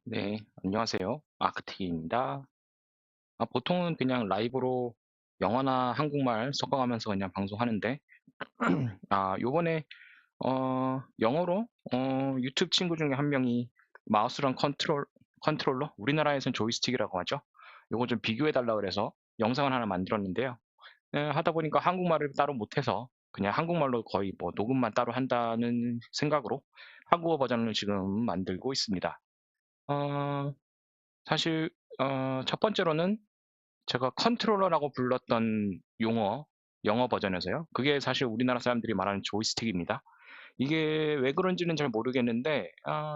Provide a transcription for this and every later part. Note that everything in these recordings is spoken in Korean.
네, 안녕하세요. 아크티입니다. 보통은 그냥 라이브로 영어나 한국말 섞어가면서 그냥 방송하는데, 요번에, 영어로, 유튜브 친구 중에 한 명이 마우스랑 컨트롤러? 우리나라에선 조이스틱이라고 하죠. 요거 좀 비교해달라 그래서 영상을 하나 만들었는데요. 하다 보니까 한국말을 따로 못해서 그냥 한국말로 거의 뭐 녹음만 따로 한다는 생각으로 한국어 버전을 지금 만들고 있습니다. 어, 사실 첫 번째로는 제가 컨트롤러라고 불렀던 영어 버전에서요. 그게 사실 우리나라 사람들이 말하는 조이스틱입니다. 이게 왜 그런지는 잘 모르겠는데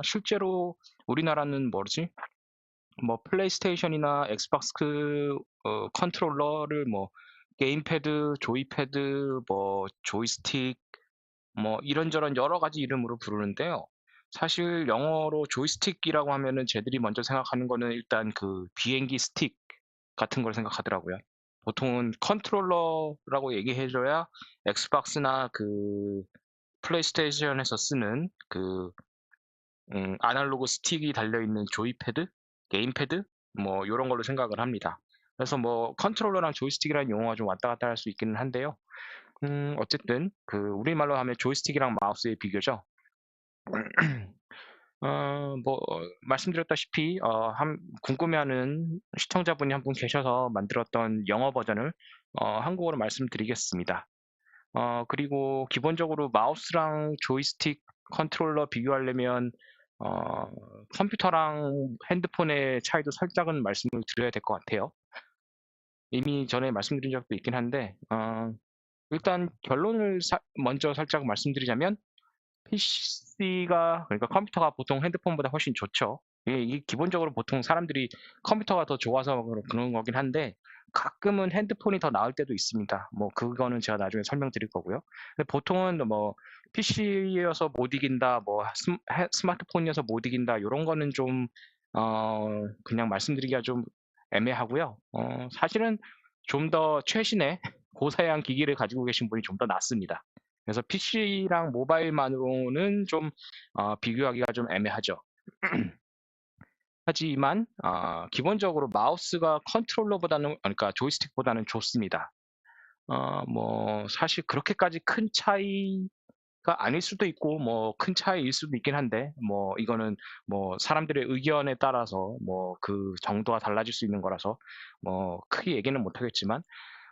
실제로 우리나라는 뭐지? 뭐 플레이스테이션이나 엑스박스 컨트롤러를 뭐 게임패드, 조이패드, 뭐 조이스틱 뭐 이런저런 여러 가지 이름으로 부르는데요. 사실 영어로 조이스틱이라고 하면은 쟤들이 먼저 생각하는 거는 일단 그 비행기 스틱 같은 걸 생각하더라고요. 보통은 컨트롤러라고 얘기해 줘야 엑스박스나 그 플레이스테이션에서 쓰는 그 아날로그 스틱이 달려 있는 조이패드, 게임패드 뭐 요런 걸로 생각을 합니다. 그래서 뭐 컨트롤러랑 조이스틱이라는 용어가 좀 왔다 갔다 할 수 있기는 한데요. 어쨌든 그 우리말로 하면 조이스틱이랑 마우스의 비교죠. 뭐 말씀드렸다시피 한 궁금해하는 시청자분이 한 분 계셔서 만들었던 영어 버전을 한국어로 말씀드리겠습니다. 그리고 기본적으로 마우스랑 조이스틱 컨트롤러 비교하려면 어 컴퓨터랑 핸드폰의 차이도 살짝은 말씀을 드려야 될 것 같아요. 이미 전에 말씀드린 적도 있긴 한데 일단 결론을 먼저 살짝 말씀드리자면 PC가 그러니까 컴퓨터가 보통 핸드폰보다 훨씬 좋죠. 이게 기본적으로 보통 사람들이 컴퓨터가 더 좋아서 그런 거긴 한데 가끔은 핸드폰이 더 나을 때도 있습니다. 뭐 그거는 제가 나중에 설명드릴 거고요. 근데 보통은 뭐 PC여서 못 이긴다, 뭐 스마트폰이어서 못 이긴다 이런 거는 좀 그냥 말씀드리기가 좀 애매하고요. 사실은 좀 더 최신의 고사양 기기를 가지고 계신 분이 좀 더 낫습니다. 그래서 PC랑 모바일만으로는 좀 비교하기가 좀 애매하죠. 하지만 기본적으로 마우스가 컨트롤러보다는 그러니까 조이스틱보다는 좋습니다. 뭐 사실 그렇게까지 큰 차이가 아닐 수도 있고 뭐 큰 차이일 수도 있긴 한데 뭐 이거는 뭐 사람들의 의견에 따라서 뭐 그 정도가 달라질 수 있는 거라서 뭐 크게 얘기는 못 하겠지만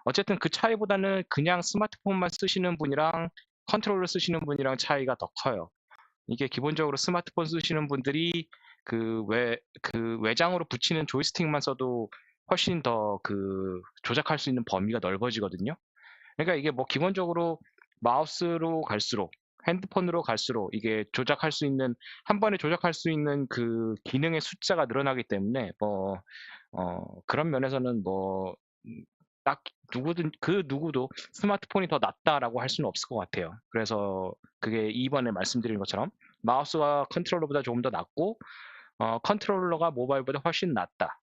어쨌든 그 차이보다는 그냥 스마트폰만 쓰시는 분이랑 컨트롤러 쓰시는 분이랑 차이가 더 커요. 이게 기본적으로 스마트폰 쓰시는 분들이 그 외장으로 붙이는 조이스틱만 써도 훨씬 더 그 조작할 수 있는 범위가 넓어지거든요. 그러니까 이게 뭐 기본적으로 마우스로 갈수록 핸드폰으로 갈수록 이게 조작할 수 있는 한 번에 조작할 수 있는 그 기능의 숫자가 늘어나기 때문에 뭐 그런 면에서는 뭐 딱 누구든 그 누구도 스마트폰이 더 낫다라고 할 수는 없을 것 같아요. 그래서 그게 이번에 말씀드린 것처럼 마우스가 컨트롤러보다 조금 더 낫고 컨트롤러가 모바일보다 훨씬 낫다.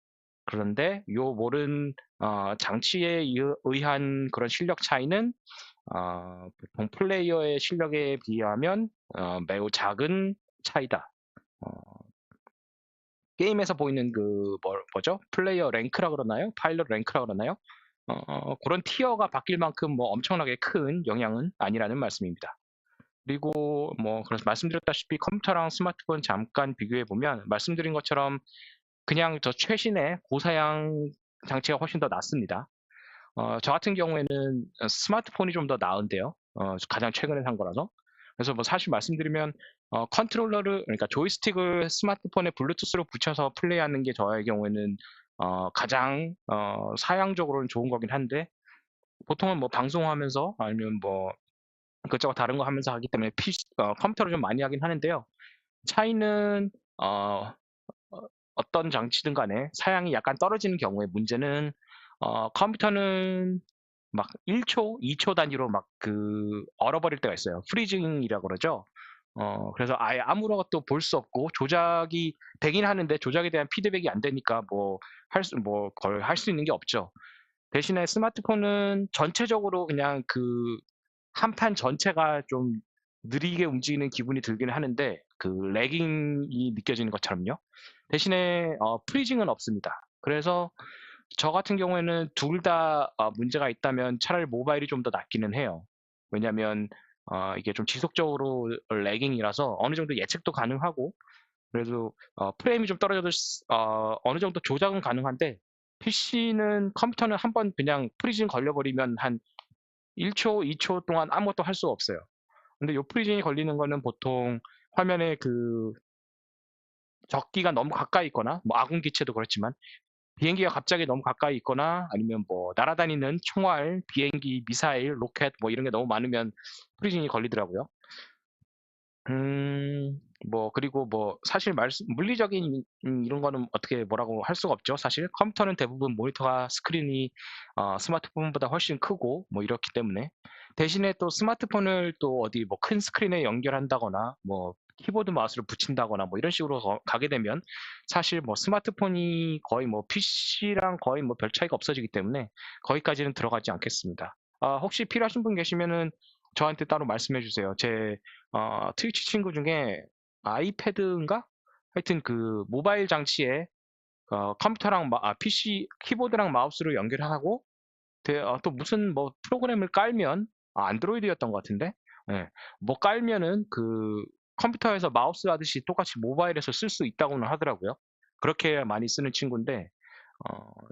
그런데 요 모든 장치에 의한 그런 실력 차이는 보통 플레이어의 실력에 비하면 매우 작은 차이다. 어, 게임에서 보이는 그 뭐죠? 플레이어 랭크라 그러나요? 파일럿 랭크라 그러나요? 그런 티어가 바뀔 만큼 뭐 엄청나게 큰 영향은 아니라는 말씀입니다. 그리고 뭐 그래서 말씀드렸다시피 컴퓨터랑 스마트폰 잠깐 비교해 보면 말씀드린 것처럼 그냥 저 최신의 고사양 장치가 훨씬 더 낫습니다. 저 같은 경우에는 스마트폰이 좀 더 나은데요. 가장 최근에 산 거라서. 그래서 뭐 사실 말씀드리면 컨트롤러를 그러니까 조이스틱을 스마트폰에 블루투스로 붙여서 플레이하는 게 저의 경우에는 가장 사양적으로는 좋은 거긴 한데 보통은 뭐 방송하면서 아니면 뭐 그것저것 다른 거 하면서 하기 때문에 컴퓨터를 좀 많이 하긴 하는데요. 차이는 어떤 장치든 간에 사양이 약간 떨어지는 경우에 문제는 컴퓨터는 막 1초, 2초 단위로 막 그 얼어버릴 때가 있어요. 프리징이라고 그러죠. 그래서 아예 아무것도 볼 수 없고 조작이 되긴 하는데 조작에 대한 피드백이 안 되니까 뭐 거의 할 수 있는 게 없죠. 대신에 스마트폰은 전체적으로 그냥 그 한 판 전체가 좀 느리게 움직이는 기분이 들기는 하는데 그 레깅이 느껴지는 것처럼요. 대신에 프리징은 없습니다. 그래서 저 같은 경우에는 둘 다 문제가 있다면 차라리 모바일이 좀 더 낫기는 해요. 왜냐하면 이게 좀 지속적으로 레깅이라서 어느 정도 예측도 가능하고 그래도 프레임이 좀 떨어져도 어느 정도 조작은 가능한데 PC는 컴퓨터는 한번 그냥 프리징 걸려버리면 한 1초, 2초 동안 아무것도 할 수가 없어요. 근데 요 프리징이 걸리는 거는 보통 화면에 그 적기가 너무 가까이 있거나 뭐 아군 기체도 그렇지만 비행기가 갑자기 너무 가까이 있거나 아니면 뭐 날아다니는 총알, 비행기, 미사일, 로켓 뭐 이런 게 너무 많으면 프리징이 걸리더라고요. 뭐 그리고 뭐 사실 물리적인 이런 거는 어떻게 뭐라고 할 수가 없죠. 사실 컴퓨터는 대부분 모니터가 스크린이 스마트폰보다 훨씬 크고 뭐 이렇기 때문에 대신에 또 스마트폰을 또 어디 뭐 큰 스크린에 연결한다거나 뭐 키보드 마우스를 붙인다거나 뭐 이런 식으로 가게 되면 사실 뭐 스마트폰이 거의 뭐 PC랑 거의 뭐 별 차이가 없어지기 때문에 거기까지는 들어가지 않겠습니다. 혹시 필요하신 분 계시면은 저한테 따로 말씀해 주세요. 제 트위치 친구 중에 아이패드인가? 하여튼 그 모바일 장치에 컴퓨터랑 PC 키보드랑 마우스를 연결하고 또 무슨 뭐 프로그램을 깔면 안드로이드였던 것 같은데 예, 뭐 깔면은 그 컴퓨터에서 마우스 하듯이 똑같이 모바일에서 쓸 수 있다고는 하더라고요. 그렇게 많이 쓰는 친구인데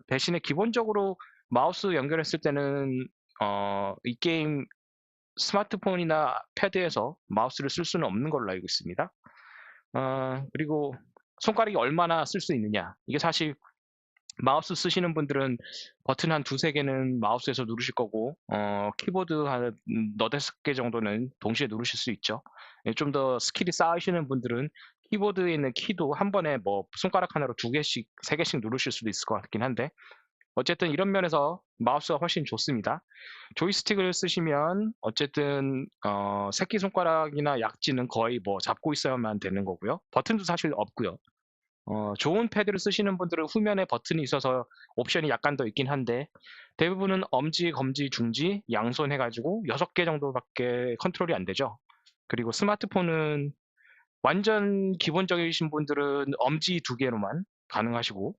대신에 기본적으로 마우스 연결했을 때는 이 게임 스마트폰이나 패드에서 마우스를 쓸 수는 없는 걸로 알고 있습니다. 그리고 손가락이 얼마나 쓸 수 있느냐. 이게 사실 마우스 쓰시는 분들은 버튼 한 두세 개는 마우스에서 누르실 거고, 키보드 한 너댓 개 정도는 동시에 누르실 수 있죠. 좀 더 스킬이 쌓이시는 분들은 키보드에 있는 키도 한 번에 뭐 손가락 하나로 두 개씩, 세 개씩 누르실 수도 있을 것 같긴 한데, 어쨌든 이런 면에서 마우스가 훨씬 좋습니다. 조이스틱을 쓰시면 어쨌든 새끼손가락이나 약지는 거의 뭐 잡고 있어야만 되는 거고요. 버튼도 사실 없고요. 좋은 패드를 쓰시는 분들은 후면에 버튼이 있어서 옵션이 약간 더 있긴 한데 대부분은 엄지, 검지, 중지, 양손 해가지고 6개 정도밖에 컨트롤이 안 되죠. 그리고 스마트폰은 완전 기본적이신 분들은 엄지 2개로만 가능하시고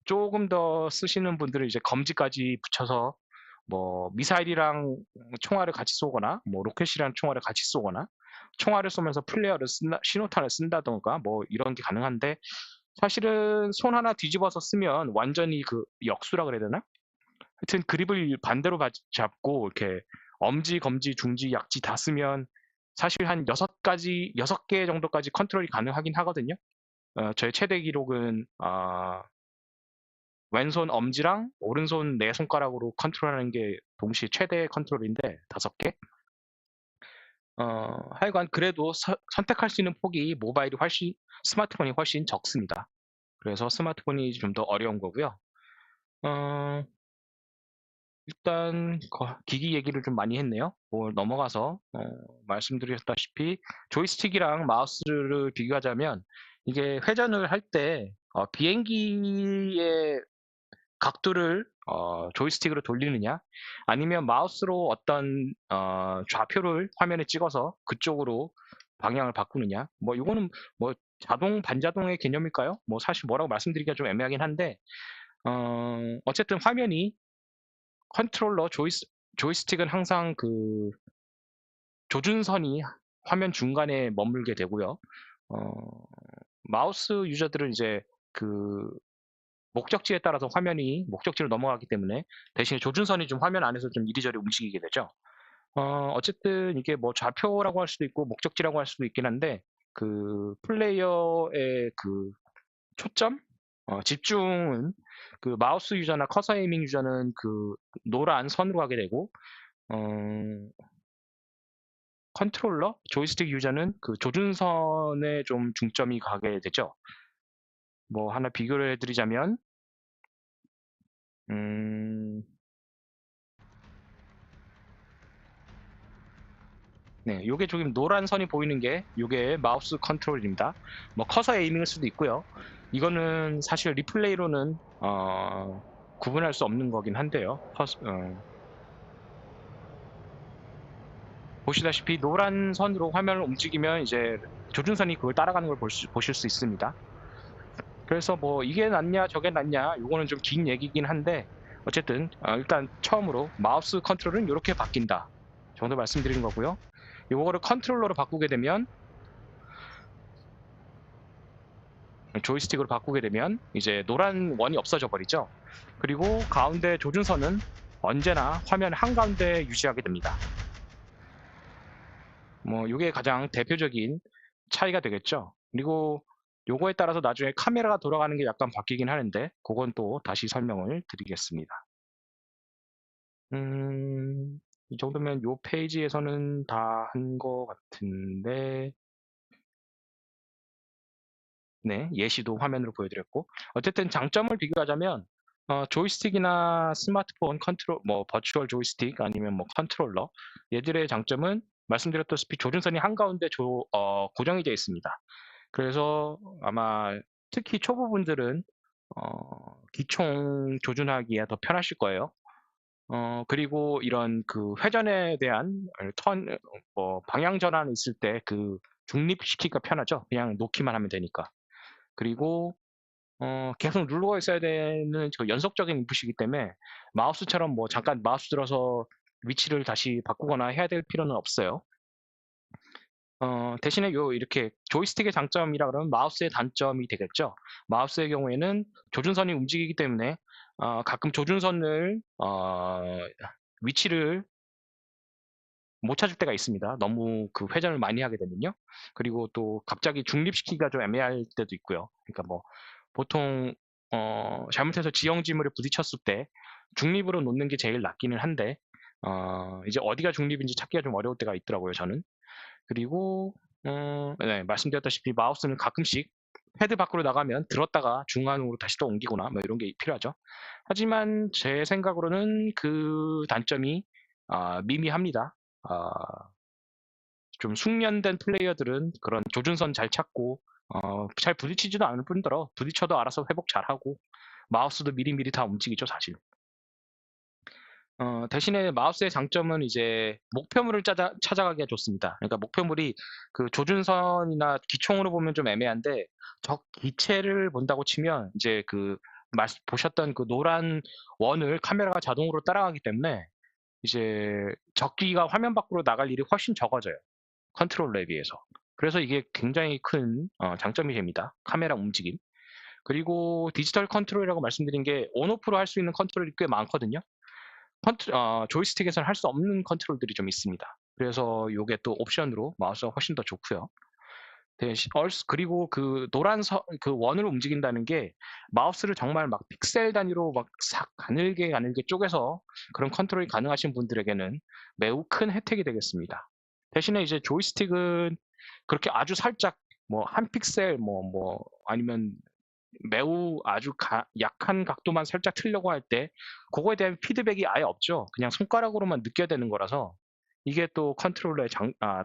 조금 더 쓰시는 분들은 이제 검지까지 붙여서 뭐 미사일이랑 총알을 같이 쏘거나 뭐 로켓이랑 총알을 같이 쏘거나 총알을 쏘면서 플레이어를 신호탄을 쓴다던가 뭐 이런 게 가능한데 사실은 손 하나 뒤집어서 쓰면 완전히 그 역수라 그래야 되나? 하여튼 그립을 반대로 잡고 이렇게 엄지, 검지, 중지, 약지 다 쓰면 사실 한 6가지, 6개 정도까지 컨트롤이 가능하긴 하거든요. 저의 최대 기록은 왼손 엄지랑 오른손 네 손가락으로 컨트롤하는 게 동시에 최대 컨트롤인데 5개. 하여간 그래도 선택할 수 있는 폭이 모바일이 훨씬 스마트폰이 훨씬 적습니다. 그래서 스마트폰이 좀 더 어려운 거고요. 어, 일단 기기 얘기를 좀 많이 했네요. 뭐 넘어가서 말씀드렸다시피 조이스틱이랑 마우스를 비교하자면 이게 회전을 할 때 비행기의 각도를 조이스틱으로 돌리느냐 아니면 마우스로 어떤 좌표를 화면에 찍어서 그쪽으로 방향을 바꾸느냐 뭐 이거는 뭐 자동 반자동의 개념일까요? 뭐 사실 뭐라고 말씀드리기가 좀 애매하긴 한데 어쨌든 화면이 컨트롤러 조이스틱은 항상 그 조준선이 화면 중간에 머물게 되고요. 마우스 유저들은 이제 그 목적지에 따라서 화면이 목적지로 넘어가기 때문에 대신에 조준선이 좀 화면 안에서 좀 이리저리 움직이게 되죠. 어쨌든 이게 뭐 좌표라고 할 수도 있고 목적지라고 할 수도 있긴 한데 그 플레이어의 그 초점, 집중은 그 마우스 유저나 커서 에이밍 유저는 그 노란 선으로 하게 되고 컨트롤러, 조이스틱 유저는 그 조준선에 좀 중점이 가게 되죠. 뭐 하나 비교를 해드리자면 네, 요게 조금 노란 선이 보이는 게 요게 마우스 컨트롤입니다. 뭐 커서 에이밍일 수도 있고요. 이거는 사실 리플레이로는 구분할 수 없는 거긴 한데요. 보시다시피 노란 선으로 화면을 움직이면 이제 조준선이 그걸 따라가는 걸 보실 수 있습니다. 그래서 뭐 이게 낫냐 저게 낫냐 요거는 좀 긴 얘기긴 한데 어쨌든 일단 처음으로 마우스 컨트롤은 요렇게 바뀐다 정도 말씀드리는 거고요. 요거를 컨트롤러로 바꾸게 되면 조이스틱으로 바꾸게 되면 이제 노란 원이 없어져 버리죠. 그리고 가운데 조준선은 언제나 화면 한가운데 유지하게 됩니다. 뭐 요게 가장 대표적인 차이가 되겠죠. 그리고 요거에 따라서 나중에 카메라가 돌아가는 게 약간 바뀌긴 하는데 그건 또 다시 설명을 드리겠습니다. 이 정도면 요 페이지에서는 다 한 것 같은데 네, 예시도 화면으로 보여드렸고 어쨌든 장점을 비교하자면 조이스틱이나 스마트폰 컨트롤 뭐 버추얼 조이스틱 아니면 뭐 컨트롤러 얘들의 장점은 말씀드렸다시피 조준선이 한가운데 고정이 되어 있습니다. 그래서 아마 특히 초보분들은 기총 조준하기가 더 편하실 거예요. 그리고 이런 그 회전에 대한 방향 전환 있을 때 그 중립시키기가 편하죠. 그냥 놓기만 하면 되니까. 그리고 계속 누르고 있어야 되는 저 연속적인 인풋이기 때문에 마우스처럼 뭐 잠깐 마우스 들어서 위치를 다시 바꾸거나 해야 될 필요는 없어요. 대신에 이렇게 조이스틱의 장점이라 그러면 마우스의 단점이 되겠죠. 마우스의 경우에는 조준선이 움직이기 때문에 가끔 조준선을 위치를 못 찾을 때가 있습니다. 너무 그 회전을 많이 하게 되면요. 그리고 또 갑자기 중립시키기가 좀 애매할 때도 있고요. 그러니까 뭐 보통 잘못해서 지형지물에 부딪혔을 때 중립으로 놓는 게 제일 낫기는 한데 이제 어디가 중립인지 찾기가 좀 어려울 때가 있더라고요, 저는. 그리고 네, 말씀드렸다시피 마우스는 가끔씩 패드 밖으로 나가면 들었다가 중앙으로 다시 또 옮기거나 뭐 이런 게 필요하죠. 하지만 제 생각으로는 그 단점이 미미합니다. 아, 좀 숙련된 플레이어들은 그런 조준선 잘 찾고 잘 부딪히지도 않을 뿐더러 부딪혀도 알아서 회복 잘하고 마우스도 미리미리 다 움직이죠, 사실. 대신에 마우스의 장점은 이제 목표물을 찾아가기가 좋습니다. 그러니까 목표물이 그 조준선이나 기총으로 보면 좀 애매한데 적 기체를 본다고 치면 이제 그 보셨던 그 노란 원을 카메라가 자동으로 따라가기 때문에 이제 적기가 화면 밖으로 나갈 일이 훨씬 적어져요. 컨트롤러에 비해서. 그래서 이게 굉장히 큰 장점이 됩니다. 카메라 움직임. 그리고 디지털 컨트롤이라고 말씀드린 게 온오프로 할 수 있는 컨트롤이 꽤 많거든요. 조이스틱에서는 할 수 없는 컨트롤들이 좀 있습니다. 그래서 요게 또 옵션으로 마우스가 훨씬 더 좋고요. 그리고 그 그 원을 움직인다는 게 마우스를 정말 막 픽셀 단위로 막 싹 가늘게 가늘게 쪼개서 그런 컨트롤이 가능하신 분들에게는 매우 큰 혜택이 되겠습니다. 대신에 이제 조이스틱은 그렇게 아주 살짝 뭐 한 픽셀 아니면 매우 아주 약한 각도만 살짝 틀려고 할 때 그거에 대한 피드백이 아예 없죠. 그냥 손가락으로만 느껴야 되는 거라서 이게 또 컨트롤러의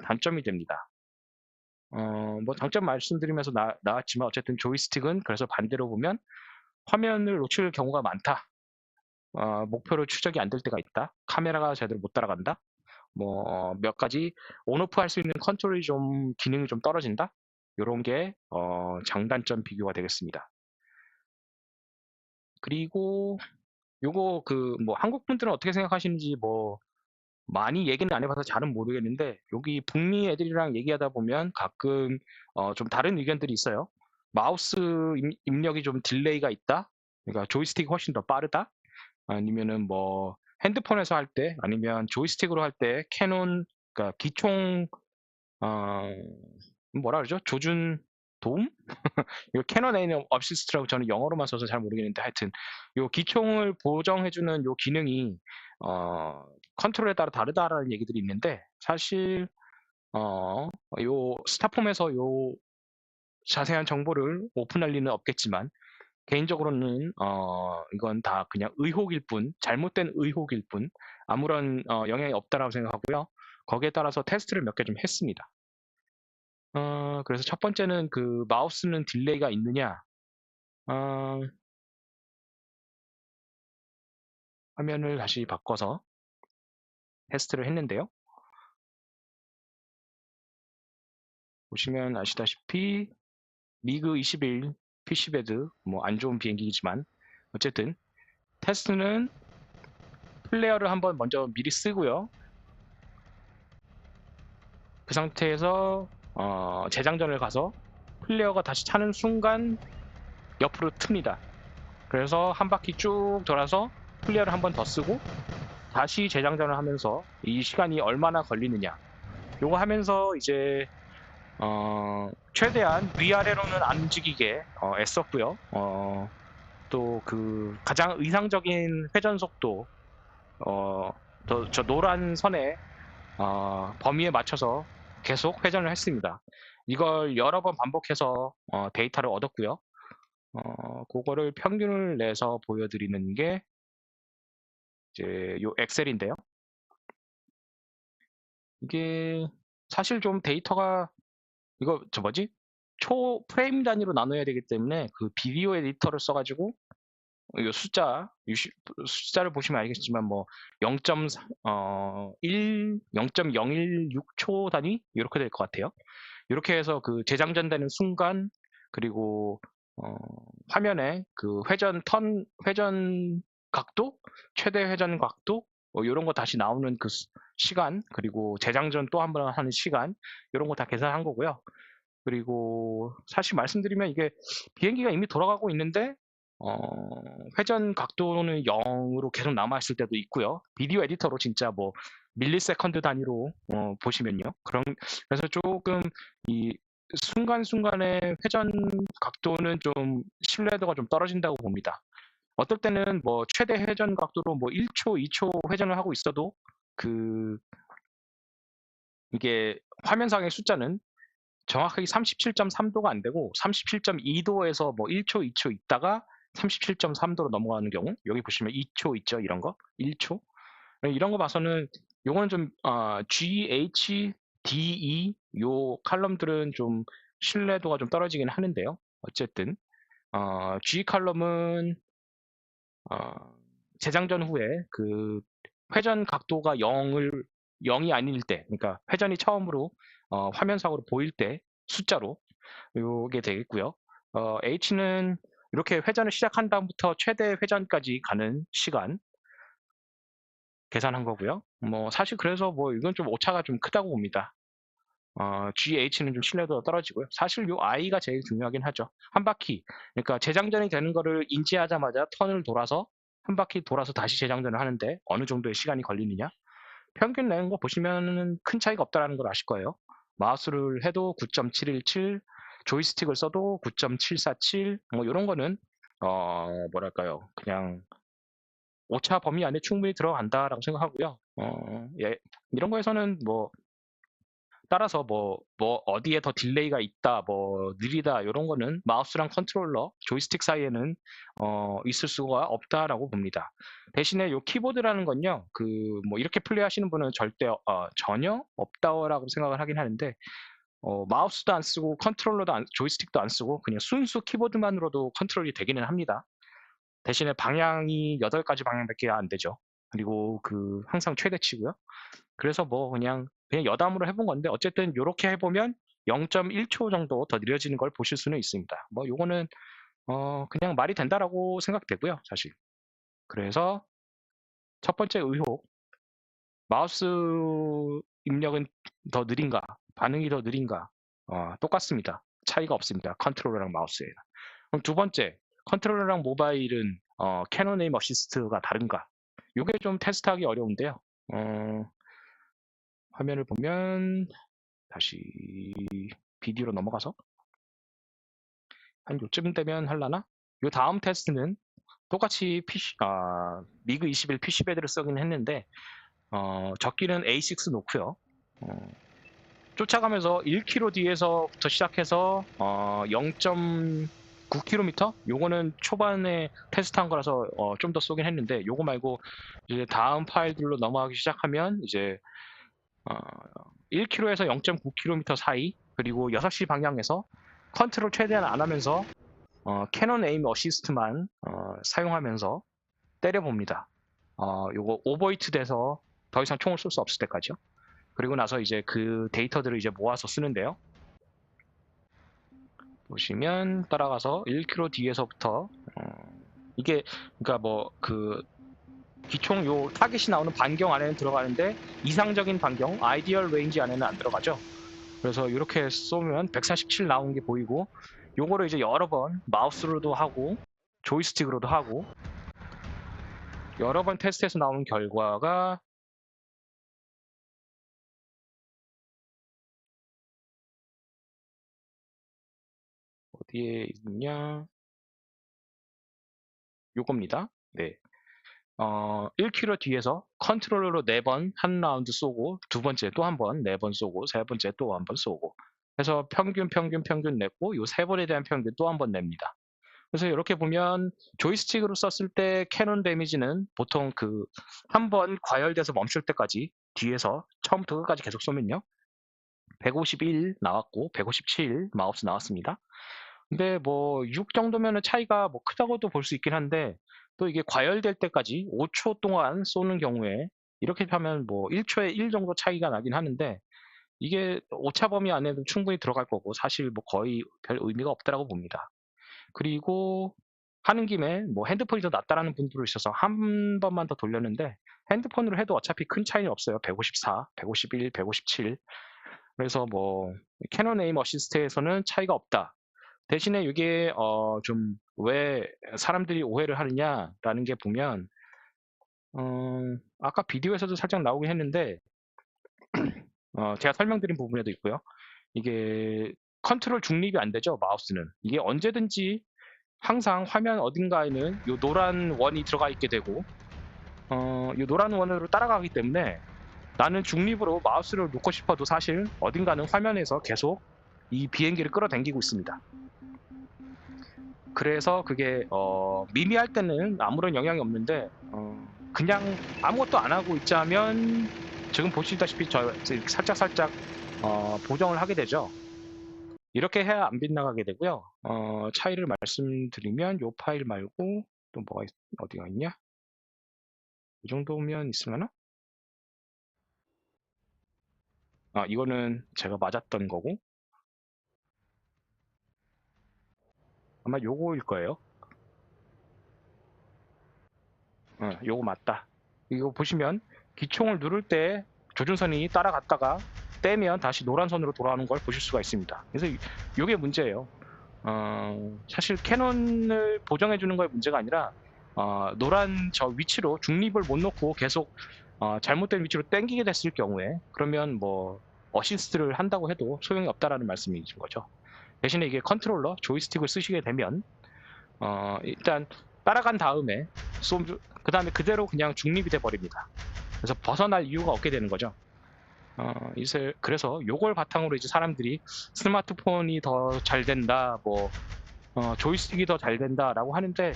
단점이 됩니다. 뭐 장점 말씀드리면서 나왔지만 어쨌든 조이스틱은 그래서 반대로 보면 화면을 놓칠 경우가 많다. 목표로 추적이 안 될 때가 있다. 카메라가 제대로 못 따라간다. 뭐 몇 가지 온오프 할 수 있는 컨트롤이 좀 기능이 좀 떨어진다. 요런 게 장단점 비교가 되겠습니다. 그리고 요거 그 뭐 한국 분들은 어떻게 생각하시는지 뭐 많이 얘기는 안 해봐서 잘은 모르겠는데 여기 북미 애들이랑 얘기하다 보면 가끔 좀 다른 의견들이 있어요. 마우스 입력이 좀 딜레이가 있다. 그러니까 조이스틱이 훨씬 더 빠르다. 아니면은 뭐 핸드폰에서 할 때 아니면 조이스틱으로 할 때 캐논 그러니까 기총 어 뭐라 그러죠? 조준 도움? 이거 캐논 A는 어시스트라고 저는 영어로만 써서 잘 모르겠는데 하여튼 요 기총을 보정해주는 요 기능이 컨트롤에 따라 다르다라는 얘기들이 있는데 사실 요 스타폼에서 요 자세한 정보를 오픈할 리는 없겠지만 개인적으로는 이건 다 그냥 의혹일 뿐, 잘못된 의혹일 뿐 아무런 영향이 없다라고 생각하고요. 거기에 따라서 테스트를 몇 개 좀 했습니다. 그래서 첫 번째는 그 마우스는 딜레이가 있느냐? 어, 화면을 다시 바꿔서 테스트를 했는데요. 보시면 아시다시피 미그 21 PC배드 뭐 안 좋은 비행기이지만 어쨌든 테스트는 플레이어를 한번 먼저 미리 쓰고요. 그 상태에서 재장전을 가서 플레이어가 다시 차는 순간 옆으로 틉니다. 그래서 한 바퀴 쭉 돌아서 플레이어를 한 번 더 쓰고 다시 재장전을 하면서 이 시간이 얼마나 걸리느냐 요거 하면서 이제 최대한 위아래로는 안 움직이게 애썼고요. 또 그 가장 이상적인 회전 속도 저 노란 선에 범위에 맞춰서 계속 회전을 했습니다. 이걸 여러 번 반복해서 데이터를 얻었고요. 그거를 평균을 내서 보여드리는 게 이제 요 엑셀인데요. 이게 사실 좀 데이터가 이거 저 뭐지? 초 프레임 단위로 나눠야 되기 때문에 그 비디오 에디터를 써가지고 이 숫자를 보시면 알겠지만 뭐 0.016초 단위 이렇게 될 것 같아요. 이렇게 해서 그 재장전되는 순간 그리고 화면에 그 회전 각도, 최대 회전 각도 이런 거 다시 나오는 그 시간 그리고 재장전 또 한 번 하는 시간 이런 거 다 계산한 거고요. 그리고 사실 말씀드리면 이게 비행기가 이미 돌아가고 있는데 회전 각도는 0으로 계속 남아있을 때도 있고요. 비디오 에디터로 진짜 뭐 밀리세컨드 단위로 보시면요. 그래서 조금 이 순간순간의 회전 각도는 좀 신뢰도가 좀 떨어진다고 봅니다. 어떨 때는 뭐 최대 회전 각도로 뭐 1초, 2초 회전을 하고 있어도 그 이게 화면상의 숫자는 정확하게 37.3도가 안 되고 37.2도에서 뭐 1초, 2초 있다가 37.3도로 넘어가는 경우 여기 보시면 2초 있죠, 이런 거 1초 이런 거 봐서는 요거는 좀 G, H, D, E 요 칼럼들은 좀 신뢰도가 좀 떨어지긴 하는데요. 어쨌든 G 칼럼은 재장전 후에 그 회전 각도가 0이 아닐 때, 그러니까 회전이 처음으로 화면상으로 보일 때 숫자로 요게 되겠고요. H는 이렇게 회전을 시작한 다음부터 최대 회전까지 가는 시간 계산한 거고요. 뭐 사실 그래서 뭐 이건 좀 오차가 좀 크다고 봅니다. GH는 좀 신뢰도가 떨어지고요. 사실 요 I가 제일 중요하긴 하죠. 한 바퀴, 그러니까 재장전이 되는 거를 인지하자마자 턴을 돌아서 한 바퀴 돌아서 다시 재장전을 하는데 어느 정도의 시간이 걸리느냐. 평균 내는 거 보시면은 큰 차이가 없다라는 걸 아실 거예요. 마우스를 해도 9.717, 조이스틱을 써도 9.747, 뭐 이런 거는 뭐랄까요, 그냥 오차 범위 안에 충분히 들어간다라고 생각하고요. 예, 이런 거에서는 뭐 따라서 뭐 어디에 더 딜레이가 있다, 뭐 느리다 이런 거는 마우스랑 컨트롤러, 조이스틱 사이에는 있을 수가 없다라고 봅니다. 대신에 요 키보드라는 건요, 그 뭐 이렇게 플레이하시는 분은 절대 전혀 없다라고 생각을 하긴 하는데 마우스도 안 쓰고 조이스틱도 안 쓰고 그냥 순수 키보드만으로도 컨트롤이 되기는 합니다. 대신에 방향이 8가지 방향밖에 안 되죠. 그리고 그 항상 최대치고요. 그래서 뭐 그냥 여담으로 해본 건데 어쨌든 이렇게 해보면 0.1초 정도 더 느려지는 걸 보실 수는 있습니다. 뭐 요거는 그냥 말이 된다라고 생각되고요, 사실. 그래서 첫 번째 의혹, 마우스 입력은 더 느린가, 반응이 더 느린가, 똑같습니다. 차이가 없습니다. 컨트롤러랑 마우스에. 그럼 두 번째, 컨트롤러랑 모바일은 캐논 에임 어시스트가 다른가? 이게 좀 테스트하기 어려운데요. 화면을 보면 다시 비디오로 넘어가서 한 요쯤 되면 할라나? 요 다음 테스트는 똑같이 미그 21 PC배드를 쓰긴 했는데 적기는 A6 놓고요. 쫓아가면서 1km 뒤에서부터 시작해서 0.9km? 요거는 초반에 테스트한 거라서 좀 더 쏘긴 했는데 요거 말고 이제 다음 파일들로 넘어가기 시작하면 이제 1km에서 0.9km 사이 그리고 6시 방향에서 컨트롤 최대한 안 하면서 캐논 에임 어시스트만 사용하면서 때려봅니다. 요거 오버히트 돼서 더 이상 총을 쏠 수 없을 때까지요. 그리고 나서 이제 그 데이터들을 이제 모아서 쓰는데요. 보시면 따라가서 1km 뒤에서부터 이게 그러니까 뭐 그 기총 요 타겟이 나오는 반경 안에는 들어가는데 이상적인 반경 아이디얼 레인지 안에는 안 들어가죠. 그래서 이렇게 쏘면 147 나온 게 보이고 요거를 이제 여러 번 마우스로도 하고 조이스틱으로도 하고 여러 번 테스트해서 나오는 결과가 어디에 있냐? 요겁니다. 네. 1km 뒤에서 컨트롤러로 4번 한 라운드 쏘고 두 번째 또 한 번 4번 쏘고 세 번째 또 한 번 쏘고 해서 평균 냈고 요 세 번에 대한 평균 또 한 번 냅니다. 그래서 이렇게 보면 조이스틱으로 썼을 때 캐논 데미지는 보통 그 한 번 과열돼서 멈출 때까지 뒤에서 처음부터 끝까지 계속 쏘면요. 151 나왔고 157 마우스 나왔습니다. 근데 뭐 6 정도면은 차이가 뭐 크다고도 볼 수 있긴 한데 또 이게 과열될 때까지 5초 동안 쏘는 경우에 이렇게 하면 뭐 1초에 1 정도 차이가 나긴 하는데 이게 오차 범위 안에도 충분히 들어갈 거고 사실 뭐 거의 별 의미가 없다라고 봅니다. 그리고 하는 김에 뭐 핸드폰이 더 낫다라는 분들도 있어서 한 번만 더 돌렸는데 핸드폰으로 해도 어차피 큰 차이는 없어요. 154, 151, 157. 그래서 뭐 캐논 에임 어시스트에서는 차이가 없다. 대신에 이게 좀 왜 사람들이 오해를 하느냐라는 게 보면 아까 비디오에서도 살짝 나오긴 했는데 제가 설명드린 부분에도 있고요. 이게 컨트롤 중립이 안 되죠, 마우스는. 이게 언제든지 항상 화면 어딘가에는 요 노란 원이 들어가 있게 되고 요 노란 원으로 따라가기 때문에 나는 중립으로 마우스를 놓고 싶어도 사실 어딘가는 화면에서 계속 이 비행기를 끌어당기고 있습니다. 그래서 그게 미미할 때는 아무런 영향이 없는데 그냥 아무것도 안 하고 있자면 지금 보시다시피 저 살짝 보정을 하게 되죠. 이렇게 해야 안 빗나가게 되고요. 차이를 말씀드리면 요 파일 말고 또 뭐가 어디가 있냐? 이 정도면 있으려나? 이거는 제가 맞았던 거고 아마 요거일 거예요. 요거 맞다. 이거 보시면 기총을 누를 때 조준선이 따라갔다가 떼면 다시 노란선으로 돌아오는 걸 보실 수가 있습니다. 그래서 이게 문제예요. 사실 캐논을 보정해 주는 거에 문제가 아니라 노란 저 위치로 중립을 못 놓고 계속 잘못된 위치로 땡기게 됐을 경우에 그러면 뭐 어시스트를 한다고 해도 소용이 없다라는 말씀이신 거죠. 대신에 이게 컨트롤러 조이스틱을 쓰시게 되면 일단 따라간 다음에 그 다음에 그대로 그냥 중립이 돼 버립니다. 그래서 벗어날 이유가 없게 되는 거죠. 그래서 요걸 바탕으로 이제 사람들이 스마트폰이 더 잘 된다, 뭐 조이스틱이 더 잘 된다라고 하는데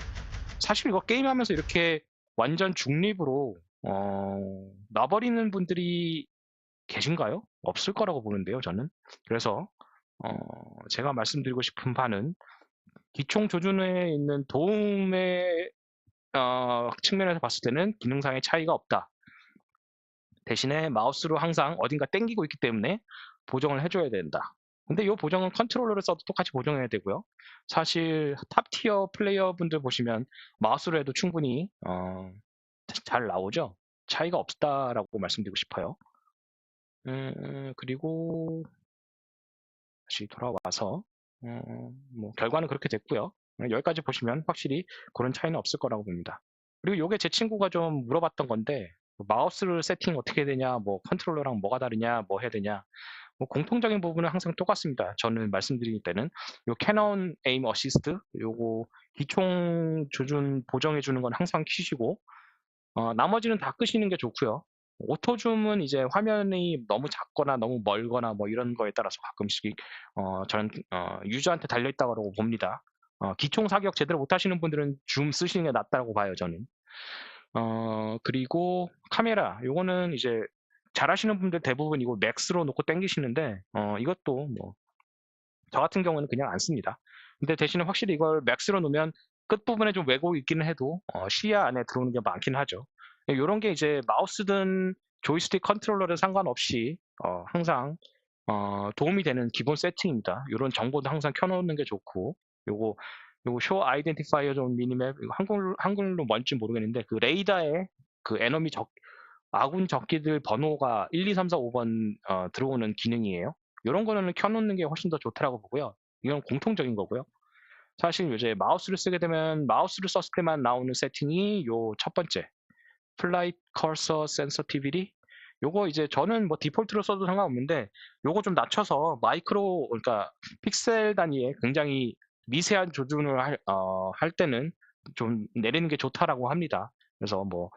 사실 이거 게임하면서 이렇게 완전 중립으로 놔버리는 분들이 계신가요? 없을 거라고 보는데요, 저는. 그래서 제가 말씀드리고 싶은 바는 기총 조준에 있는 도움의 측면에서 봤을 때는 기능상의 차이가 없다. 대신에 마우스로 항상 어딘가 땡기고 있기 때문에 보정을 해줘야 된다. 근데 이 보정은 컨트롤러를 써도 똑같이 보정해야 되고요. 사실 탑티어 플레이어 분들 보시면 마우스로 해도 충분히 잘 나오죠. 차이가 없다라고 말씀드리고 싶어요. 그리고 다시 돌아와서 뭐 결과는 그렇게 됐고요. 여기까지 보시면 확실히 그런 차이는 없을 거라고 봅니다. 그리고 이게 제 친구가 좀 물어봤던 건데 마우스를 세팅 어떻게 되냐, 뭐 컨트롤러랑 뭐가 다르냐, 뭐 해야 되냐. 뭐 공통적인 부분은 항상 똑같습니다. 저는 말씀드릴 때는 요 캐논 에임 어시스트 요거 기총 조준 보정해 주는 건 항상 키시고 나머지는 다 끄시는 게 좋고요. 오토줌은 이제 화면이 너무 작거나 너무 멀거나 뭐 이런 거에 따라서 가끔씩 저는 유저한테 달려 있다고 봅니다. 기총 사격 제대로 못 하시는 분들은 줌 쓰시는 게 낫다고 봐요, 저는. 그리고 카메라 요거는 이제 잘하시는 분들 대부분 이거 맥스로 놓고 당기시는데 이것도 뭐 저 같은 경우는 그냥 안 씁니다. 근데 대신에 확실히 이걸 맥스로 놓으면 끝부분에 좀 왜곡이 있기는 해도 시야 안에 들어오는 게 많긴 하죠. 요런 게 이제 마우스든 조이스틱 컨트롤러든 상관없이 항상 도움이 되는 기본 세팅입니다. 이런 정보도 항상 켜놓는 게 좋고, 요거 show identifier zone minimap, 이거 한글로 뭔지 모르겠는데, 그 레이더에 그 에너미 아군 적기들 번호가 1, 2, 3, 4, 5번 들어오는 기능이에요. 이런 거는 켜놓는 게 훨씬 더 좋다라고 보고요. 이건 공통적인 거고요. 사실 이제 마우스를 쓰게 되면 마우스를 썼을 때만 나오는 세팅이 요 첫 번째, 플라이트 커서 센서티비티. 요거 이제 저는 뭐 디폴트로 써도 상관없는데, 요거 좀 낮춰서 마이크로, 그러니까 픽셀 단위에 굉장히 미세한 조준을 할 때는 좀 내리는 게 좋다라고 합니다. 그래서 뭐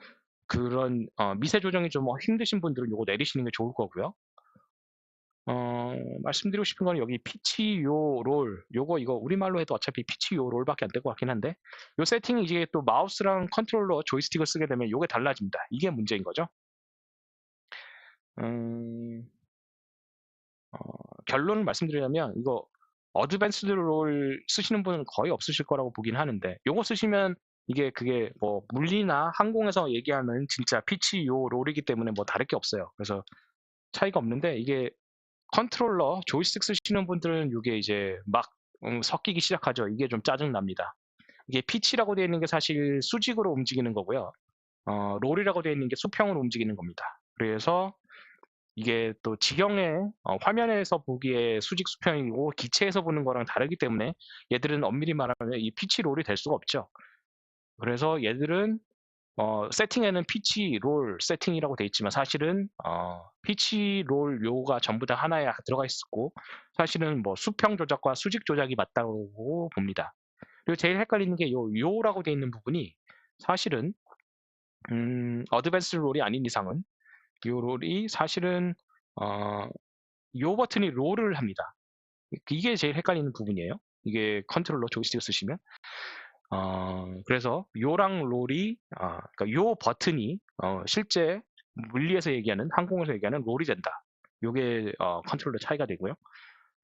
그런 미세 조정이 좀 힘드신 분들은 요거 내리시는 게 좋을 거고요. 말씀드리고 싶은 건 여기 피치 요 롤, 이거 우리말로 해도 어차피 피치 요 롤밖에 안 될 것 같긴 한데, 요 세팅이 이제 또 마우스랑 컨트롤러 조이스틱을 쓰게 되면 요게 달라집니다. 이게 문제인 거죠. 음, 결론을 말씀드리자면, 이거 어드밴스드 롤 쓰시는 분은 거의 없으실 거라고 보긴 하는데, 요거 쓰시면 그게 뭐 물리나 항공에서 얘기하는 진짜 피치 요 롤이기 때문에 뭐 다를 게 없어요. 그래서 차이가 없는데, 이게 컨트롤러 조이스틱 쓰시는 분들은 이게 이제 막 섞이기 시작하죠. 이게 좀 짜증납니다. 이게 피치라고 되어 있는 게 사실 수직으로 움직이는 거고요. 롤이라고 되어 있는 게 수평으로 움직이는 겁니다. 그래서 이게 또 지경에 화면에서 보기에 수직 수평이고 기체에서 보는 거랑 다르기 때문에 얘들은 엄밀히 말하면 이 피치 롤이 될 수가 없죠. 그래서 얘들은 세팅에는 피치 롤 세팅이라고 돼 있지만, 사실은 피치 롤 요가 전부 다 하나에 들어가 있었고, 사실은 뭐 수평 조작과 수직 조작이 맞다고 봅니다. 그리고 제일 헷갈리는 게 요라고 돼 있는 부분이, 사실은 어드밴스 롤이 아닌 이상은 요 롤이 사실은 어, 요 버튼이 롤을 합니다. 이게 제일 헷갈리는 부분이에요. 이게 컨트롤러 조이스틱 쓰시면. 그래서 요랑 롤이, 그러니까 요 버튼이 실제 물리에서 얘기하는, 항공에서 얘기하는 롤이 된다. 요게 컨트롤러 차이가 되고요.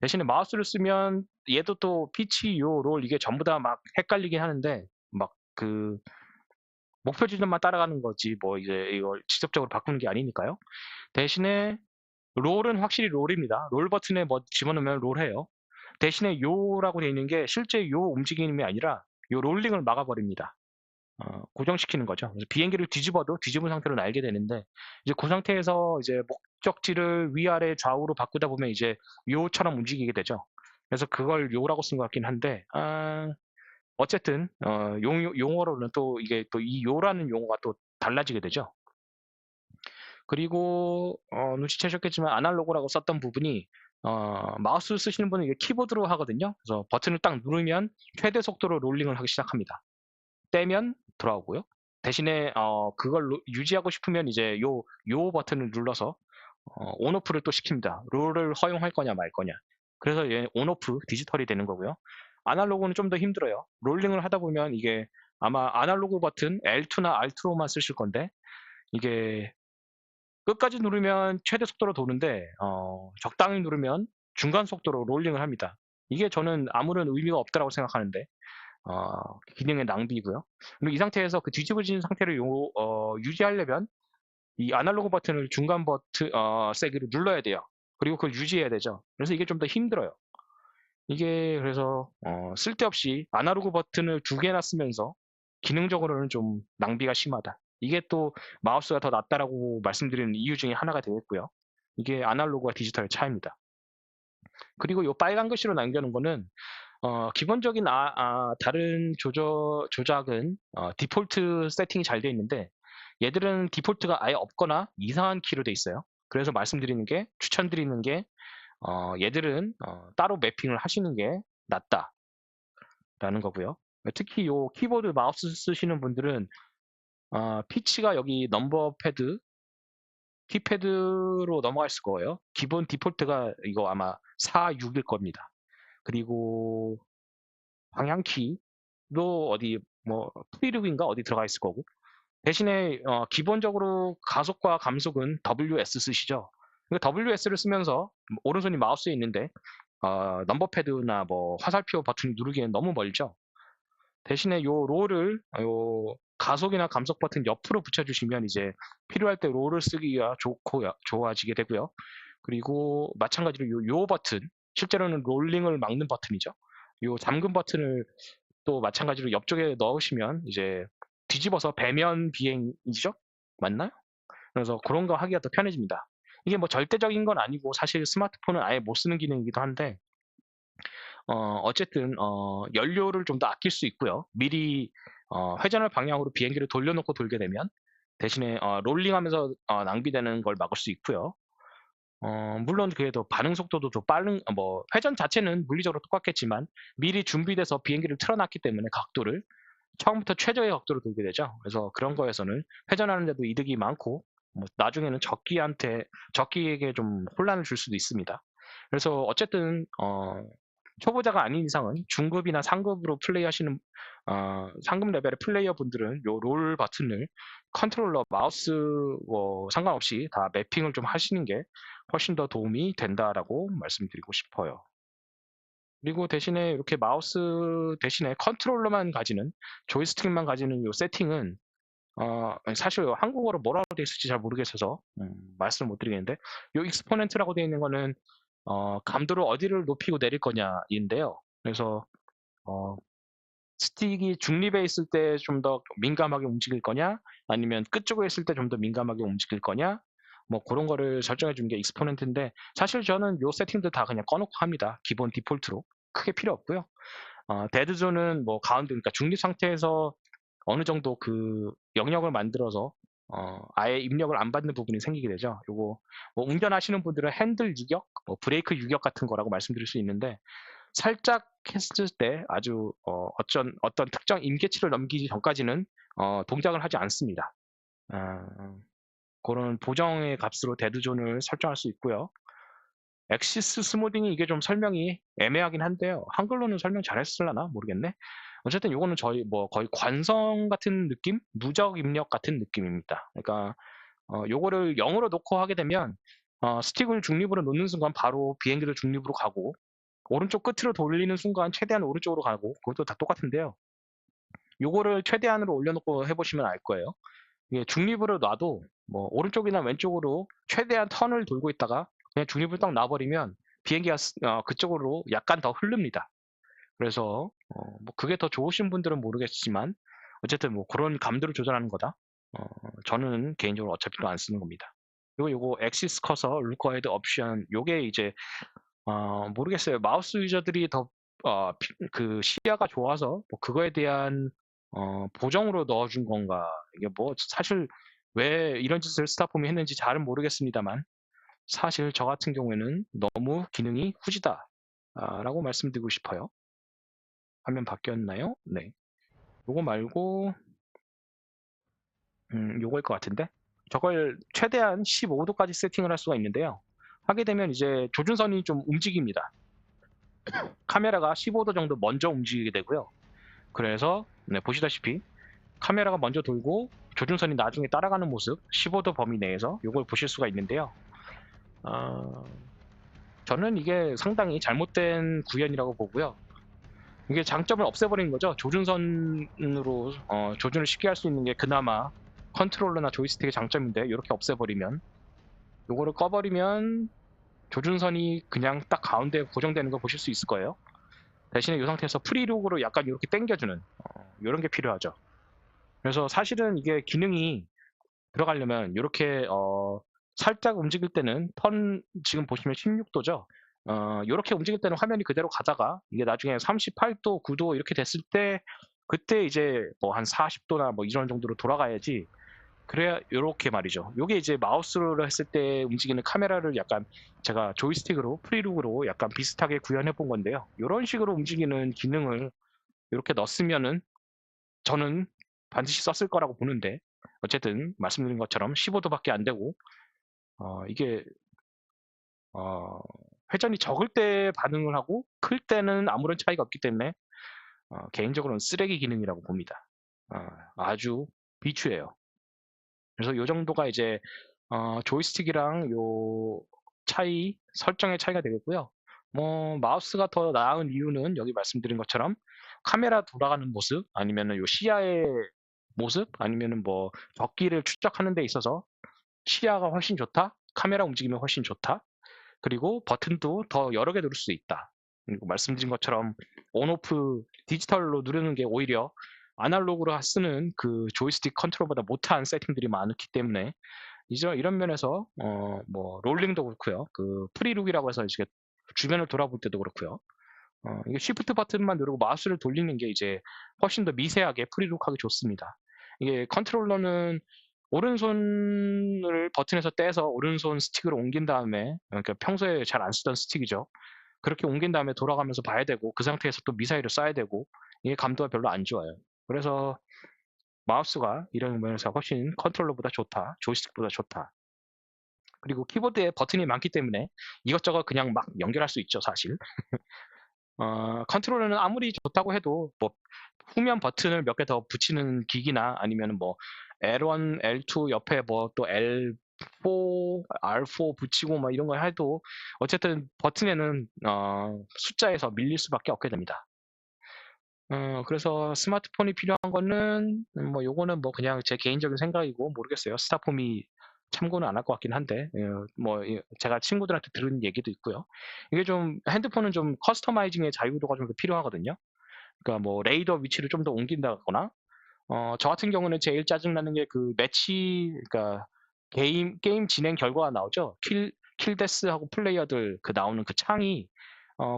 대신에 마우스를 쓰면 얘도 또 피치, 요, 롤 이게 전부 다 막 헷갈리긴 하는데, 막 그 목표 지점만 따라가는 거지 뭐 이제 이걸 직접적으로 바꾸는 게 아니니까요. 대신에 롤은 확실히 롤입니다. 롤 버튼에 뭐 집어넣으면 롤해요. 대신에 요라고 되어 있는 게 실제 요 움직임이 아니라 요 롤링을 막아버립니다. 고정시키는 거죠. 그래서 비행기를 뒤집어도 뒤집은 상태로 날게 되는데, 이제 그 상태에서 이제 목적지를 위아래 좌우로 바꾸다 보면 이제 요처럼 움직이게 되죠. 그래서 그걸 요라고 쓴 것 같긴 한데, 어쨌든 용어로는 또 이게 또 이 요라는 용어가 또 달라지게 되죠. 그리고 눈치채셨겠지만 아날로그라고 썼던 부분이, 마우스 쓰시는 분은 이게 키보드로 하거든요. 그래서 버튼을 딱 누르면 최대 속도로 롤링을 하기 시작합니다. 떼면 돌아오고요. 대신에 그걸 유지하고 싶으면 이제 요 버튼을 눌러서 온오프를 또 시킵니다. 롤을 허용할 거냐 말 거냐. 그래서 얘 온오프 디지털이 되는 거고요. 아날로그는 좀 더 힘들어요. 롤링을 하다 보면 이게 아마 아날로그 버튼 L2나 R2로만 쓰실 건데, 이게 끝까지 누르면 최대 속도로 도는데 적당히 누르면 중간 속도로 롤링을 합니다. 이게 저는 아무런 의미가 없다라고 생각하는데, 기능의 낭비고요. 그리고 이 상태에서 그 뒤집어진 상태를 유지하려면 이 아날로그 버튼을 중간 버튼 세기로 눌러야 돼요. 그리고 그걸 유지해야 되죠. 그래서 이게 좀 더 힘들어요. 이게 그래서 쓸데없이 아날로그 버튼을 두 개나 쓰면서 기능적으로는 좀 낭비가 심하다. 이게 또 마우스가 더 낫다라고 말씀드리는 이유 중에 하나가 되겠고요. 이게 아날로그와 디지털의 차이입니다. 그리고 이 빨간 글씨로 남겨놓은 거는 기본적인 다른 조작은 디폴트 세팅이 잘 되어 있는데, 얘들은 디폴트가 아예 없거나 이상한 키로 되어 있어요. 그래서 추천드리는 게 얘들은 따로 매핑을 하시는 게 낫다라는 거고요. 특히 요 키보드 마우스 쓰시는 분들은 피치가 여기 넘버 패드 키패드로 넘어가 있을 거예요. 기본 디폴트가 이거 아마 4, 6일 겁니다. 그리고 방향키도 어디 뭐 프리룩인가 어디 들어가 있을 거고, 대신에 기본적으로 가속과 감속은 WS 쓰시죠. WS를 쓰면서 오른손이 마우스에 있는데 넘버패드나 뭐 화살표 버튼 누르기엔 너무 멀죠. 대신에 요 롤을 요 가속이나 감속 버튼 옆으로 붙여주시면 이제 필요할 때 롤을 쓰기가 좋아지게 되고요. 그리고 마찬가지로 요 버튼, 실제로는 롤링을 막는 버튼이죠. 요 잠금 버튼을 또 마찬가지로 옆쪽에 넣으시면 이제 뒤집어서 배면 비행이죠? 맞나요? 그래서 그런 거 하기가 더 편해집니다. 이게 뭐 절대적인 건 아니고 사실 스마트폰은 아예 못 쓰는 기능이기도 한데 어쨌든 연료를 좀 더 아낄 수 있고요. 미리 회전을 방향으로 비행기를 돌려놓고 돌게 되면 대신에 롤링하면서 낭비되는 걸 막을 수 있고요. 물론 그래도 반응 속도도 더 빠른 뭐 회전 자체는 물리적으로 똑같겠지만 미리 준비돼서 비행기를 틀어 놨기 때문에 각도를 처음부터 최저의 각도로 돌게 되죠. 그래서 그런 거에서는 회전하는 데도 이득이 많고 뭐 나중에는 적기에게 좀 혼란을 줄 수도 있습니다. 그래서 어쨌든 초보자가 아닌 이상은 중급이나 상급으로 플레이하시는 상급 레벨의 플레이어분들은 요 롤 버튼을 컨트롤러, 마우스 뭐 상관없이 다 매핑을 좀 하시는 게 훨씬 더 도움이 된다라고 말씀드리고 싶어요. 그리고 대신에 이렇게 마우스 대신에 컨트롤러만 가지는 조이스틱만 가지는 요 세팅은 사실 한국어로 뭐라고 되어 있을지 잘 모르겠어서 말씀을 못 드리겠는데 요 익스포넨트라고 되어 있는 거는 감도를 어디를 높이고 내릴 거냐인데요. 그래서 어, 스틱이 중립에 있을 때 좀 더 민감하게 움직일 거냐, 아니면 끝쪽에 있을 때 좀 더 민감하게 움직일 거냐, 뭐 그런 거를 설정해 주는 게 익스포넨트인데 사실 저는 요 세팅들 다 그냥 꺼놓고 합니다. 기본 디폴트로 크게 필요 없고요. 데드존은 뭐 가운데 그러니까 중립 상태에서 어느 정도 그 영역을 만들어서 아예 입력을 안 받는 부분이 생기게 되죠. 요거 뭐 운전하시는 분들은 핸들 유격, 뭐 브레이크 유격 같은 거라고 말씀드릴 수 있는데 살짝 했을 때 아주 어떤 특정 임계치를 넘기기 전까지는 동작을 하지 않습니다. 그런 보정의 값으로 데드존을 설정할 수 있고요. 엑시스 스무딩이 이게 좀 설명이 애매하긴 한데요. 한글로는 설명 잘했을라나 모르겠네. 어쨌든 요거는 저희 뭐 거의 관성 같은 느낌, 누적 입력 같은 느낌입니다. 그러니까 요거를 0으로 놓고 하게 되면 스틱을 중립으로 놓는 순간 바로 비행기도 중립으로 가고 오른쪽 끝으로 돌리는 순간 최대한 오른쪽으로 가고 그것도 다 똑같은데요. 요거를 최대한으로 올려놓고 해보시면 알 거예요. 이게 중립으로 놔도 뭐 오른쪽이나 왼쪽으로 최대한 턴을 돌고 있다가 그냥 중립을 딱 놔버리면 비행기가 그쪽으로 약간 더 흐릅니다. 그래서 뭐 그게 더 좋으신 분들은 모르겠지만 어쨌든 뭐 그런 감도를 조절하는 거다. 저는 개인적으로 어차피 또 안 쓰는 겁니다. 그리고 요거 엑시스 커서 required option 요게 이제 모르겠어요. 마우스 유저들이 더 그 시야가 좋아서 뭐 그거에 대한 보정으로 넣어준 건가? 이게 뭐 사실 왜 이런 짓을 스타폼이 했는지 잘은 모르겠습니다만 사실 저 같은 경우에는 너무 기능이 후지다라고 말씀드리고 싶어요. 화면 바뀌었나요? 네. 요거 말고 요거일 것 같은데 저걸 최대한 15도까지 세팅을 할 수가 있는데요. 하게 되면 이제 조준선이 좀 움직입니다. 카메라가 15도 정도 먼저 움직이게 되고요. 그래서 네, 보시다시피 카메라가 먼저 돌고 조준선이 나중에 따라가는 모습 15도 범위 내에서 이걸 보실 수가 있는데요. 저는 이게 상당히 잘못된 구현이라고 보고요. 이게 장점을 없애버리는 거죠. 조준선으로 조준을 쉽게 할 수 있는 게 그나마 컨트롤러나 조이스틱의 장점인데 이렇게 없애버리면 이거를 꺼버리면 조준선이 그냥 딱 가운데 고정되는 거 보실 수 있을 거예요. 대신에 이 상태에서 프리룩으로 약간 이렇게 당겨주는 이런 게 필요하죠. 그래서 사실은 이게 기능이 들어가려면 이렇게 살짝 움직일 때는 지금 보시면 16도죠. 이렇게 움직일 때는 화면이 그대로 가다가 이게 나중에 38도, 9도 이렇게 됐을 때 그때 이제 뭐 한 40도나 뭐 이런 정도로 돌아가야지. 그래야 이렇게 말이죠. 이게 이제 마우스로 했을 때 움직이는 카메라를 약간 제가 조이스틱으로 프리룩으로 약간 비슷하게 구현해 본 건데요. 이런 식으로 움직이는 기능을 이렇게 넣었으면은 저는 반드시 썼을 거라고 보는데 어쨌든 말씀드린 것처럼 15도밖에 안 되고 이게 회전이 적을 때 반응을 하고 클 때는 아무런 차이가 없기 때문에 개인적으로는 쓰레기 기능이라고 봅니다. 아주 비추해요. 그래서 이 정도가 이제 조이스틱이랑 요 설정의 차이가 되겠고요. 뭐 마우스가 더 나은 이유는 여기 말씀드린 것처럼 카메라 돌아가는 모습 아니면은 요 시야의 모습 아니면은 뭐 적기를 추적하는 데 있어서 시야가 훨씬 좋다, 카메라 움직임이 훨씬 좋다. 그리고 버튼도 더 여러 개 누를 수 있다. 그리고 말씀드린 것처럼 온오프 디지털로 누르는 게 오히려 아날로그로 쓰는 그 조이스틱 컨트롤보다 못한 세팅들이 많기 때문에 이런 면에서 뭐 롤링도 그렇고요. 그 프리룩이라고 해서 이제 주변을 돌아볼 때도 그렇고요. 이게 쉬프트 버튼만 누르고 마우스를 돌리는 게 이제 훨씬 더 미세하게 프리룩하기 좋습니다. 이게 컨트롤러는 오른손을 버튼에서 떼서 오른손 스틱으로 옮긴 다음에, 그러니까 평소에 잘 안 쓰던 스틱이죠. 그렇게 옮긴 다음에 돌아가면서 봐야 되고, 그 상태에서 또 미사일을 쏴야 되고, 이게 감도가 별로 안 좋아요. 그래서 마우스가 이런 면에서 훨씬 컨트롤러보다 좋다, 조이스틱보다 좋다. 그리고 키보드에 버튼이 많기 때문에 이것저것 그냥 막 연결할 수 있죠, 사실. 컨트롤러는 아무리 좋다고 해도 뭐 후면 버튼을 몇 개 더 붙이는 기기나 아니면 뭐 L1, L2 옆에 뭐 또 L4, R4 붙이고 뭐 이런 걸 해도 어쨌든 버튼에는 숫자에서 밀릴 수밖에 없게 됩니다. 그래서 스마트폰이 필요한 거는 뭐 요거는 뭐 그냥 제 개인적인 생각이고 모르겠어요. 스타폼이 참고는 안 할 것 같긴 한데, 뭐 제가 친구들한테 들은 얘기도 있고요. 이게 좀 핸드폰은 좀 커스터마이징의 자유도가 좀 더 필요하거든요. 그러니까 뭐 레이더 위치를 좀 더 옮긴다거나, 저 같은 경우는 제일 짜증나는 게 그 매치, 그러니까 게임 진행 결과가 나오죠. 킬데스하고 플레이어들 그 나오는 그 창이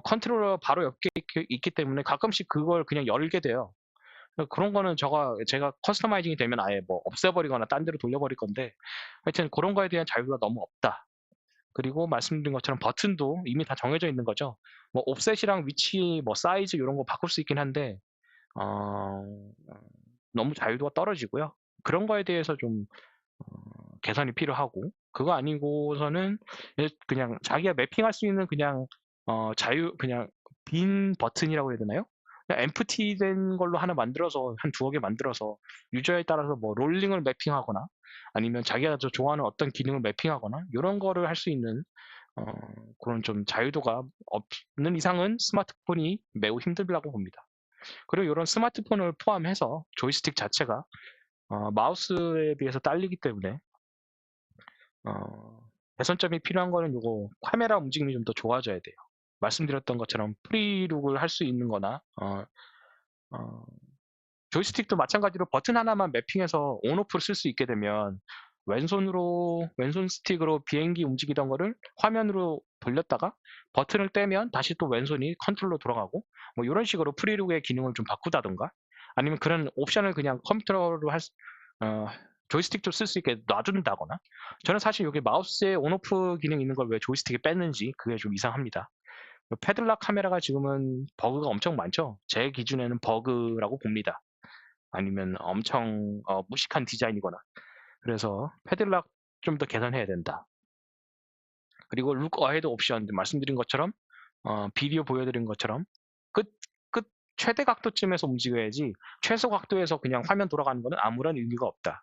컨트롤러 바로 옆에 있기 때문에 가끔씩 그걸 그냥 열게 돼요. 그런 거는 제가 커스터마이징이 되면 아예 뭐 없애버리거나 딴 데로 돌려버릴 건데, 하여튼 그런 거에 대한 자유가 너무 없다. 그리고 말씀드린 것처럼 버튼도 이미 다 정해져 있는 거죠. 뭐 옵셋이랑 위치, 뭐 사이즈 이런 거 바꿀 수 있긴 한데, 어, 너무 자유도가 떨어지고요. 그런 거에 대해서 좀 개선이 필요하고, 그거 아니고서는 그냥 자기가 매핑할 수 있는 그냥 그냥 빈 버튼이라고 해야 되나요? 그냥 엠프티 된 걸로 하나 만들어서 한 두어 개 만들어서 유저에 따라서 뭐 롤링을 매핑하거나 아니면 자기가 저 좋아하는 어떤 기능을 매핑하거나 이런 거를 할 수 있는 어, 그런 좀 자유도가 없는 이상은 스마트폰이 매우 힘들다고 봅니다. 그리고 이런 스마트폰을 포함해서 조이스틱 자체가 마우스에 비해서 딸리기 때문에 어, 개선점이 필요한 거는 요거 카메라 움직임이 좀 더 좋아져야 돼요. 말씀드렸던 것처럼 프리룩을 할 수 있는 거나 어, 조이스틱도 마찬가지로 버튼 하나만 매핑해서 온오프를 쓸 수 있게 되면 왼손 스틱으로 비행기 움직이던 거를 화면으로 돌렸다가 버튼을 떼면 다시 또 왼손이 컨트롤로 돌아가고, 뭐 이런 식으로 프리룩의 기능을 좀 바꾸다든가 아니면 그런 옵션을 그냥 컴퓨터로 어, 조이스틱도 쓸 수 있게 놔둔다거나. 저는 사실 여기 마우스에 온오프 기능 있는 걸 왜 조이스틱에 뺐는지 그게 좀 이상합니다. 패들락 카메라가 지금은 버그가 엄청 많죠. 제 기준에는 버그라고 봅니다. 아니면 엄청 무식한 디자인이거나. 그래서 패들락 좀 더 개선해야 된다. 그리고 룩 어헤드 옵션 말씀드린 것처럼 비디오 보여드린 것처럼 끝, 끝 최대 각도쯤에서 움직여야지 최소 각도에서 그냥 화면 돌아가는 거는 아무런 의미가 없다.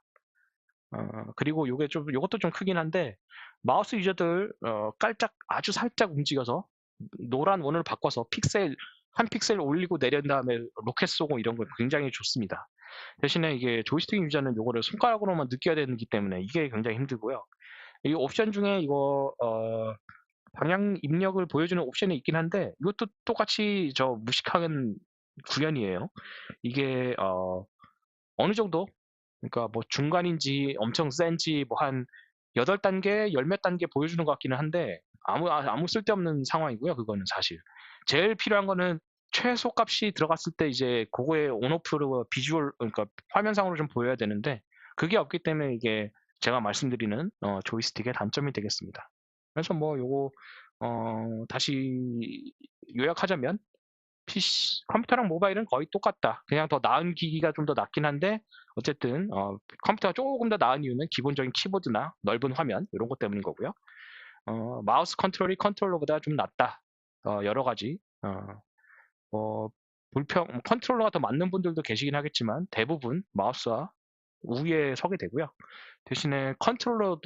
그리고 요것도 좀 크긴 한데 마우스 유저들 깔짝 아주 살짝 움직여서 노란 원을 바꿔서 한 픽셀 올리고 내린 다음에 로켓 쏘고 이런 거 굉장히 좋습니다. 대신에 이게 조이스틱 유저는 요거를 손가락으로만 느껴야 되기 때문에 이게 굉장히 힘들고요. 이 옵션 중에 이거 방향 입력을 보여주는 옵션이 있긴 한데 이것도 똑같이 저 무식한 구현이에요. 이게 어느 정도, 그러니까 뭐 중간인지 엄청 센지 뭐 한 8단계, 열 몇 단계 보여주는 것 같기는 한데 아무 쓸데없는 상황이고요. 그거는 사실. 제일 필요한 거는 최소 값이 들어갔을 때 이제 그거의 온오프로 비주얼, 그러니까 화면상으로 좀 보여야 되는데 그게 없기 때문에 이게 제가 말씀드리는 조이스틱의 단점이 되겠습니다. 그래서 뭐 요거 다시 요약하자면 컴퓨터랑 모바일은 거의 똑같다. 그냥 더 나은 기기가 좀 더 낫긴 한데 어쨌든 컴퓨터가 조금 더 나은 이유는 기본적인 키보드나 넓은 화면 이런 것 때문인 거고요. 마우스 컨트롤이 컨트롤러보다 좀 낫다. 여러 가지 뭐 컨트롤러가 더 맞는 분들도 계시긴 하겠지만 대부분 마우스와 우위에 서게 되고요. 대신에 컨트롤러가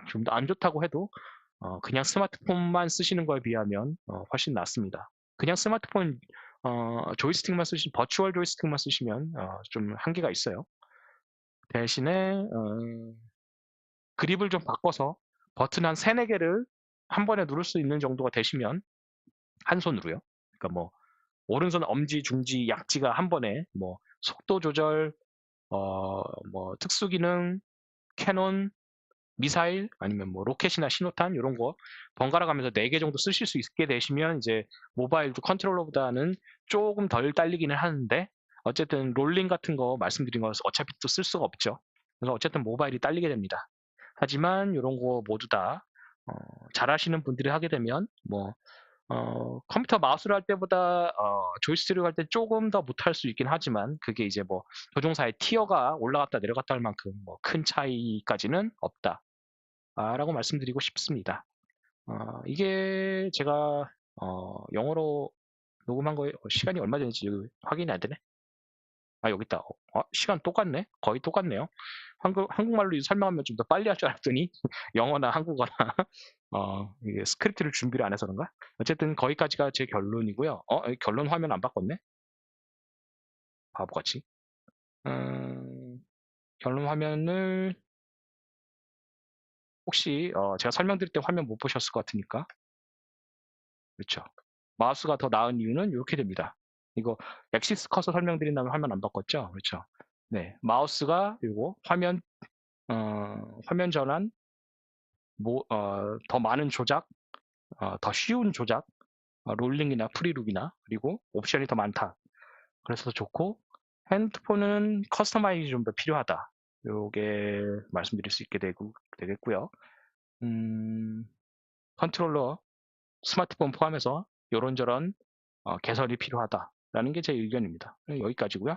좀 더 안 좋다고 해도 그냥 스마트폰만 쓰시는 거에 비하면 훨씬 낫습니다. 그냥 스마트폰 버추얼 조이스틱만 쓰시면 좀 한계가 있어요. 대신에 그립을 좀 바꿔서 버튼 한 3, 4개를 한 번에 누를 수 있는 정도가 되시면 한 손으로요. 그러니까 뭐 오른손 엄지, 중지, 약지가 한 번에 뭐 속도 조절, 뭐 특수 기능, 캐논, 미사일 아니면 뭐 로켓이나 신호탄 이런 거 번갈아 가면서 4개 정도 쓰실 수 있게 되시면 이제 모바일 컨트롤러보다는 조금 덜 딸리기는 하는데 어쨌든 롤링 같은 거 말씀드린 거 어차피 또 쓸 수가 없죠. 그래서 어쨌든 모바일이 딸리게 됩니다. 하지만 이런 거 모두 다 잘하시는 분들이 하게 되면 뭐 컴퓨터 마우스로 할 때보다 조이스틱으로 할 때 조금 더 못할 수 있긴 하지만 그게 이제 뭐 조종사의 티어가 올라갔다 내려갔다 할 만큼 뭐 큰 차이까지는 없다. 라고 말씀드리고 싶습니다. 이게 제가 영어로 녹음한 거에 시간이 얼마 전인지 확인이 안 되네. 여기 있다. 시간 똑같네. 거의 똑같네요. 한국말로 설명하면 좀 더 빨리 할 줄 알았더니 영어나 한국어나 이게 스크립트를 준비를 안 해서 그런가? 어쨌든 거기까지가 제 결론이고요. 결론 화면 안 바꿨네. 바보같이. 결론 화면을 혹시 제가 설명드릴 때 화면 못 보셨을 것 같으니까. 그렇죠. 마우스가 더 나은 이유는 이렇게 됩니다. 이거 엑시스 커서 설명드린 다음에 화면 안 바꿨죠? 그렇죠. 네, 마우스가 이거 화면 전환, 더 많은 조작, 더 쉬운 조작, 롤링이나 프리룩이나 그리고 옵션이 더 많다. 그래서 좋고 핸드폰은 커스터마이즈 좀 더 필요하다. 요게 말씀드릴 수 있게 되겠고요. 컨트롤러 스마트폰 포함해서 요런저런 개선이 필요하다라는 게 제 의견입니다. 여기까지고요.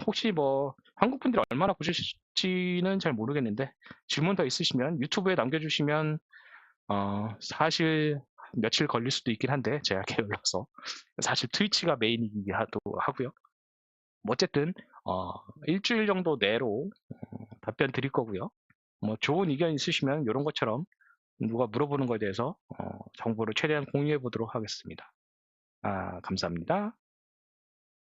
혹시 뭐 한국 분들이 얼마나 보실지는 잘 모르겠는데 질문 더 있으시면 유튜브에 남겨주시면 사실 며칠 걸릴 수도 있긴 한데 제가 게을러서 사실 트위치가 메인이기도 하고요. 뭐 어쨌든 일주일 정도 내로 답변 드릴 거고요. 뭐 좋은 의견 있으시면 이런 것처럼 누가 물어보는 거에 대해서 정보를 최대한 공유해 보도록 하겠습니다. 감사합니다.